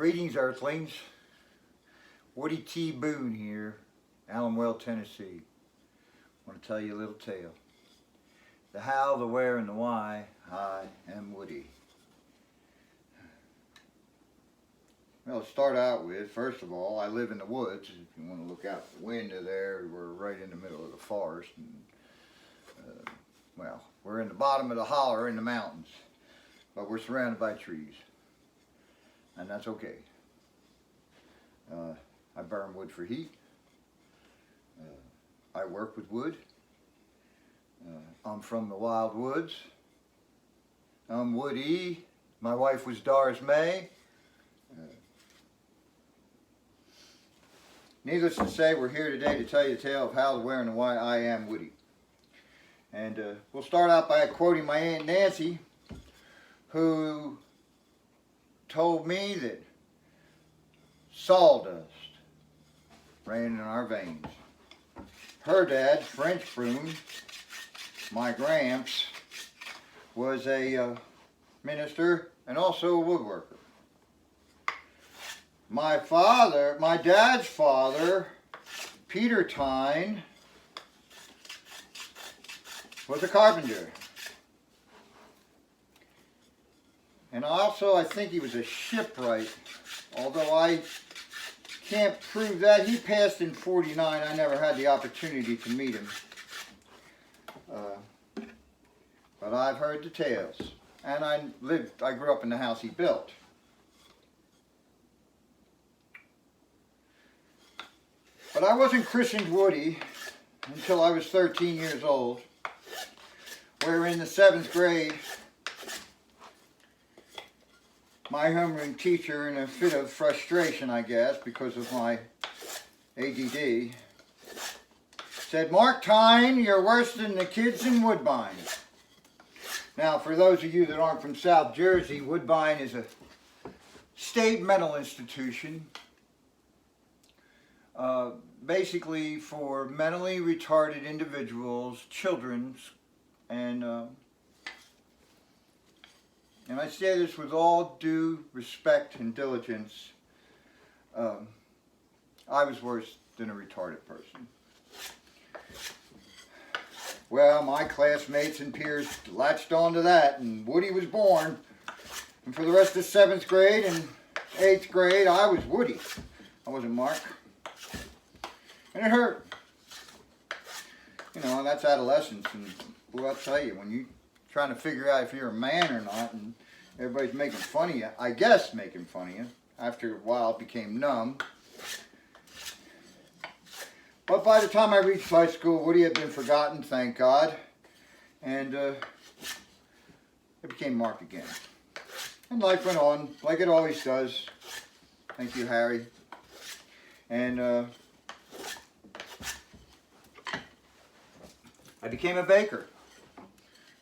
Greetings, Earthlings. Woody T. Boone here, Allenwell, Tennessee. I want to tell you a little tale. The how, the where, and the why. I am Woody. Well, to start out with, first of all, I live in the woods. If you want to look out the window there, we're right in the middle of the forest. And, well, we're in the bottom of the holler in the mountains, but we're surrounded by trees. And that's okay. I burn wood for heat. I work with wood. I'm from the wild woods. I'm Woody. My wife was Doris May. Needless to say, we're here today to tell you the tale of how, the where, and the why I am Woody. And we'll start out by quoting my Aunt Nancy, who told me that sawdust ran in our veins. Her dad, French Broom, my Gramps, was a minister and also a woodworker. My dad's father, Peter Tyne, was a carpenter. And also, I think he was a shipwright, although I can't prove that. He passed in '49. I never had the opportunity to meet him. But I've heard the tales. And I grew up in the house he built. But I wasn't christened Woody until I was 13 years old, where in the 7th grade, my homeroom teacher, in a fit of frustration, I guess, because of my ADD, said, "Mark Tyne, you're worse than the kids in Woodbine." Now, for those of you that aren't from South Jersey, Woodbine is a state mental institution, basically for mentally retarded individuals, children, and I say this with all due respect and diligence, I was worse than a retarded person. Well, my classmates and peers latched onto that, and Woody was born. And for the rest of 7th grade and 8th grade, I was Woody. I wasn't Mark. And it hurt. You know, and that's adolescence. And well, I'll tell you, when you're trying to figure out if you're a man or not, and everybody's making fun of you, I guess making fun of you. After a while, it became numb. But by the time I reached high school, Woody had been forgotten, thank God. And it became Mark again. And life went on, like it always does. Thank you, Harry. And I became a baker.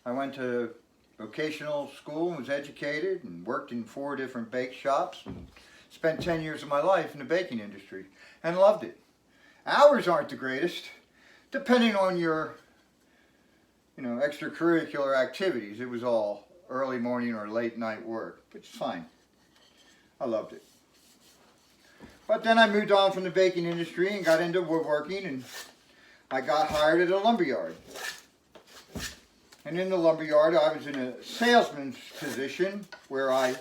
I went to vocational school and was educated and worked in 4 different bake shops and spent 10 years of my life in the baking industry and loved it. Hours aren't the greatest, depending on your, extracurricular activities. It was all early morning or late night work, but it's fine. I loved it. But then I moved on from the baking industry and got into woodworking, and I got hired at a lumberyard. And in the lumberyard, I was in a salesman's position where I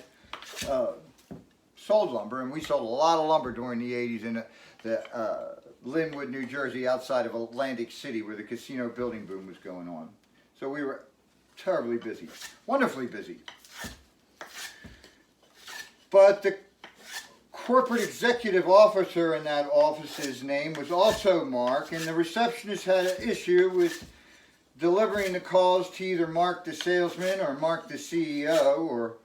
sold lumber, and we sold a lot of lumber during the 80s in the Linwood, New Jersey, outside of Atlantic City, where the casino building boom was going on. So we were terribly busy, wonderfully busy. But the corporate executive officer in that office's name was also Mark, and the receptionist had an issue with delivering the calls to either Mark the salesman or Mark the CEO, or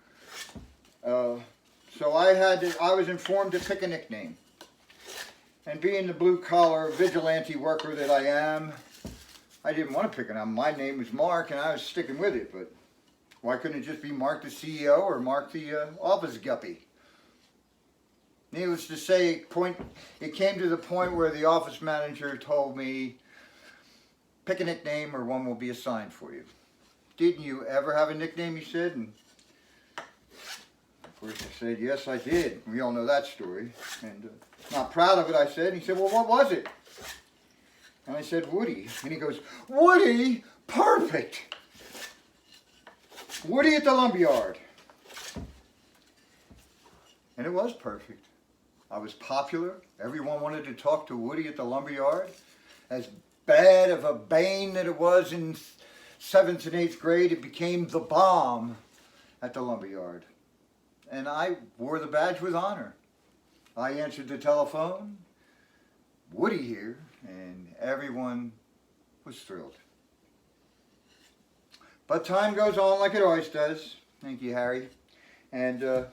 so I was informed to pick a nickname. And being the blue-collar vigilante worker that I am, I didn't want to pick it up. My name was Mark, and I was sticking with it, but why couldn't it just be Mark the CEO or Mark the office guppy? Needless to say, it came to the point where the office manager told me, pick a nickname or one will be assigned for you. Didn't you ever have a nickname, he said? And of course, I said, yes, I did. We all know that story. And not proud of it, I said. And he said, well, what was it? And I said, Woody. And he goes, Woody, perfect. Woody at the lumberyard. And it was perfect. I was popular. Everyone wanted to talk to Woody at the lumberyard. As bad of a bane that it was in 7th and 8th grade, it became the bomb at the lumberyard. And I wore the badge with honor. I answered the telephone, Woody here, and everyone was thrilled. But time goes on like it always does. Thank you, Harry. And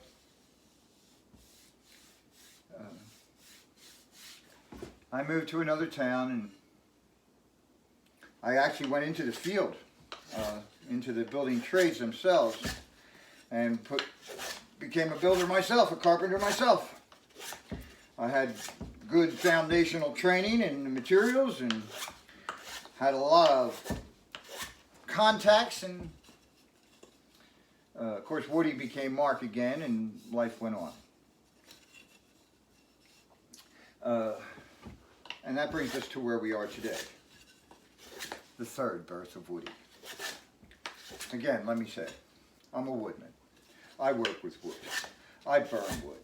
I moved to another town, and I actually went into the field, into the building trades themselves, and became a builder myself, a carpenter myself. I had good foundational training in the materials and had a lot of contacts, and of course Woody became Mark again, and life went on. And that brings us to where we are today. The third birth of Woody. Again, let me say, I'm a woodman. I work with wood. I burn wood.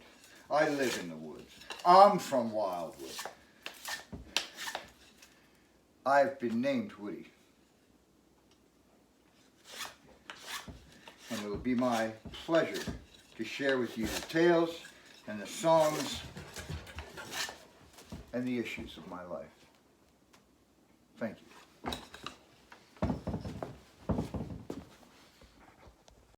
I live in the woods. I'm from Wildwood. I've been named Woody. And it will be my pleasure to share with you the tales and the songs and the issues of my life. Thank you.